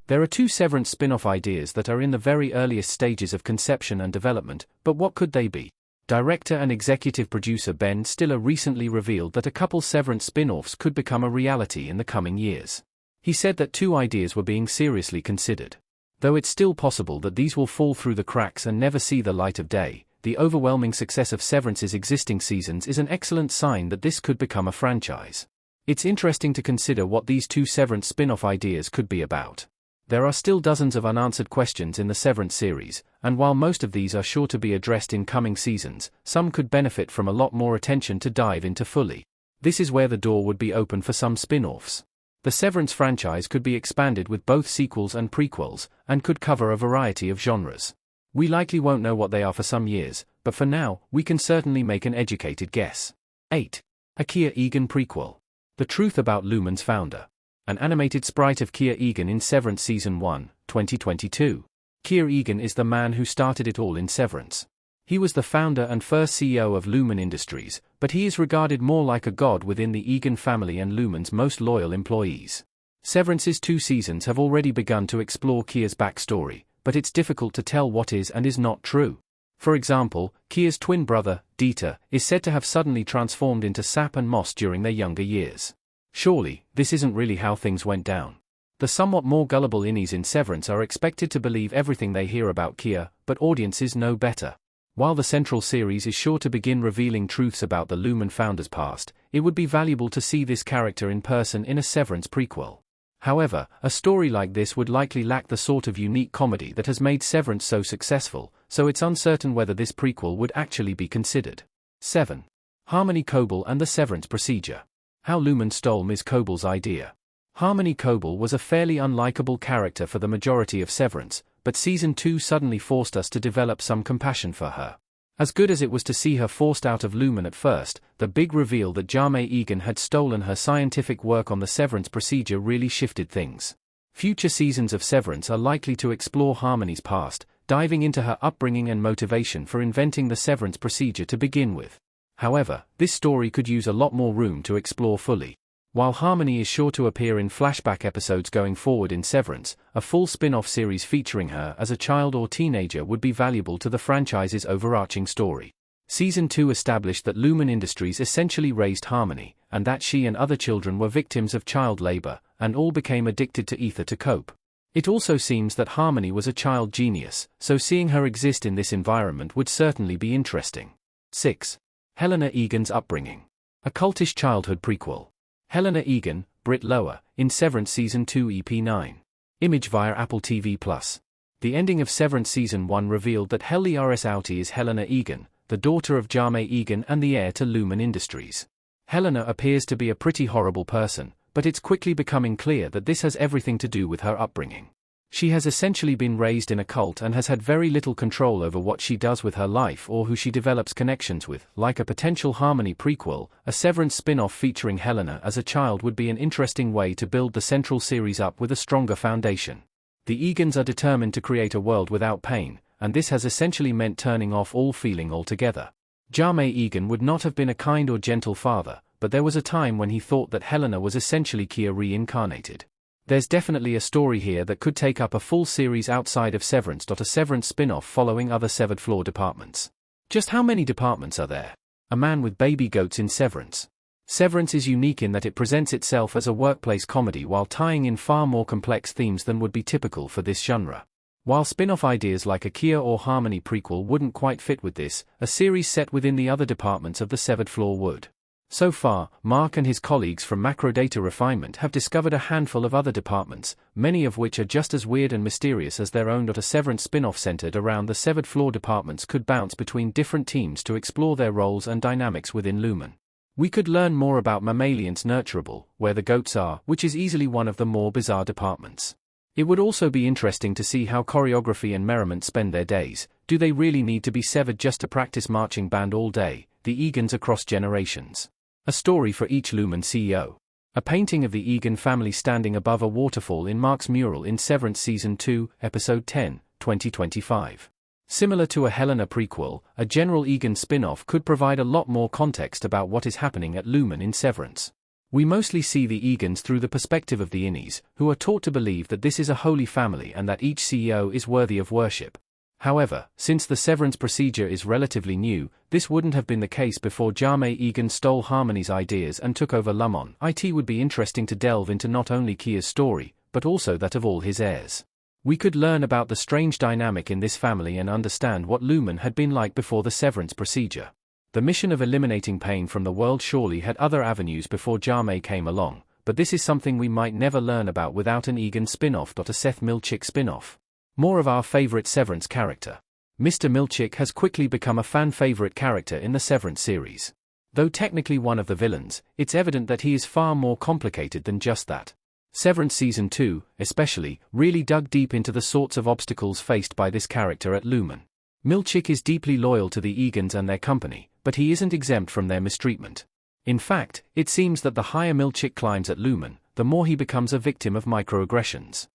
There are two Severance spin-off ideas that are in the very earliest stages of conception and development, but what could they be? Director and executive producer Ben Stiller recently revealed that a couple Severance spin-offs could become a reality in the coming years. He said that two ideas were being seriously considered. Though it's still possible that these will fall through the cracks and never see the light of day, the overwhelming success of Severance's existing seasons is an excellent sign that this could become a franchise. It's interesting to consider what these two Severance spin-off ideas could be about. There are still dozens of unanswered questions in the Severance series, and while most of these are sure to be addressed in coming seasons, some could benefit from a lot more attention to dive into fully. This is where the door would be open for some spin-offs. The Severance franchise could be expanded with both sequels and prequels, and could cover a variety of genres. We likely won't know what they are for some years, but for now, we can certainly make an educated guess. 8. A Kia Egan prequel. The truth about Lumen's founder. An animated sprite of Kia Egan in Severance Season 1, 2022. Kia Egan is the man who started it all in Severance. He was the founder and first CEO of Lumen Industries, but he is regarded more like a god within the Egan family and Lumen's most loyal employees. Severance's 2 seasons have already begun to explore Kia's backstory, but it's difficult to tell what is and is not true. For example, Kia's twin brother, Dieter, is said to have suddenly transformed into sap and moss during their younger years. Surely, this isn't really how things went down. The somewhat more gullible innies in Severance are expected to believe everything they hear about Kia, but audiences know better. While the central series is sure to begin revealing truths about the Lumen founder's past, it would be valuable to see this character in person in a Severance prequel. However, a story like this would likely lack the sort of unique comedy that has made Severance so successful, so it's uncertain whether this prequel would actually be considered. 7. Harmony Coble and the Severance Procedure. How Lumen stole Ms. Coble's idea. Harmony Coble was a fairly unlikable character for the majority of Severance, but Season 2 suddenly forced us to develop some compassion for her. As good as it was to see her forced out of Lumen at first, the big reveal that Jame Egan had stolen her scientific work on the Severance procedure really shifted things. Future seasons of Severance are likely to explore Harmony's past, diving into her upbringing and motivation for inventing the Severance procedure to begin with. However, this story could use a lot more room to explore fully. While Harmony is sure to appear in flashback episodes going forward in Severance, a full spin-off series featuring her as a child or teenager would be valuable to the franchise's overarching story. Season 2 established that Lumen Industries essentially raised Harmony, and that she and other children were victims of child labor, and all became addicted to ether to cope. It also seems that Harmony was a child genius, so seeing her exist in this environment would certainly be interesting. 6. Helena Egan's upbringing. A cultish childhood prequel. Helena Egan, Britt Lower, in Severance Season 2 EP 9. Image via Apple TV+. The ending of Severance Season 1 revealed that Helly RS Outie is Helena Egan, the daughter of Jame Egan and the heir to Lumen Industries. Helena appears to be a pretty horrible person, but it's quickly becoming clear that this has everything to do with her upbringing. She has essentially been raised in a cult and has had very little control over what she does with her life or who she develops connections with. Like a potential Harmony prequel, a Severance spin-off featuring Helena as a child would be an interesting way to build the central series up with a stronger foundation. The Egans are determined to create a world without pain, and this has essentially meant turning off all feeling altogether. Jame Egan would not have been a kind or gentle father, but there was a time when he thought that Helena was essentially Kia reincarnated. There's definitely a story here that could take up a full series outside of Severance. A Severance spin-off following other severed floor departments. Just how many departments are there? A man with baby goats in Severance. Severance is unique in that it presents itself as a workplace comedy while tying in far more complex themes than would be typical for this genre. While spin-off ideas like a Kia or Harmony prequel wouldn't quite fit with this, a series set within the other departments of the severed floor would. So far, Mark and his colleagues from Macrodata Refinement have discovered a handful of other departments, many of which are just as weird and mysterious as their own. A Severance spin-off centered around the severed floor departments could bounce between different teams to explore their roles and dynamics within Lumen. We could learn more about Mammalian's Nurturable, where the goats are, which is easily one of the more bizarre departments. It would also be interesting to see how choreography and merriment spend their days. Do they really need to be severed just to practice marching band all day? The Egans across generations. A story for each Lumen CEO. A painting of the Egan family standing above a waterfall in Mark's mural in Severance Season 2, Episode 10, 2025. Similar to a Helena prequel, a General Egan spin-off could provide a lot more context about what is happening at Lumen in Severance. We mostly see the Egans through the perspective of the Innies, who are taught to believe that this is a holy family and that each CEO is worthy of worship. However, since the severance procedure is relatively new, this wouldn't have been the case before Jaime Egan stole Harmony's ideas and took over Lumon. It would be interesting to delve into not only Kia's story, but also that of all his heirs. We could learn about the strange dynamic in this family and understand what Lumen had been like before the severance procedure. The mission of eliminating pain from the world surely had other avenues before Jaime came along, but this is something we might never learn about without an Egan spin-off. A Seth Milchick spin-off. More of our favorite Severance character. Mr. Milchick has quickly become a fan-favorite character in the Severance series. Though technically one of the villains, it's evident that he is far more complicated than just that. Severance Season 2, especially, really dug deep into the sorts of obstacles faced by this character at Lumen. Milchick is deeply loyal to the Egans and their company, but he isn't exempt from their mistreatment. In fact, it seems that the higher Milchick climbs at Lumen, the more he becomes a victim of microaggressions.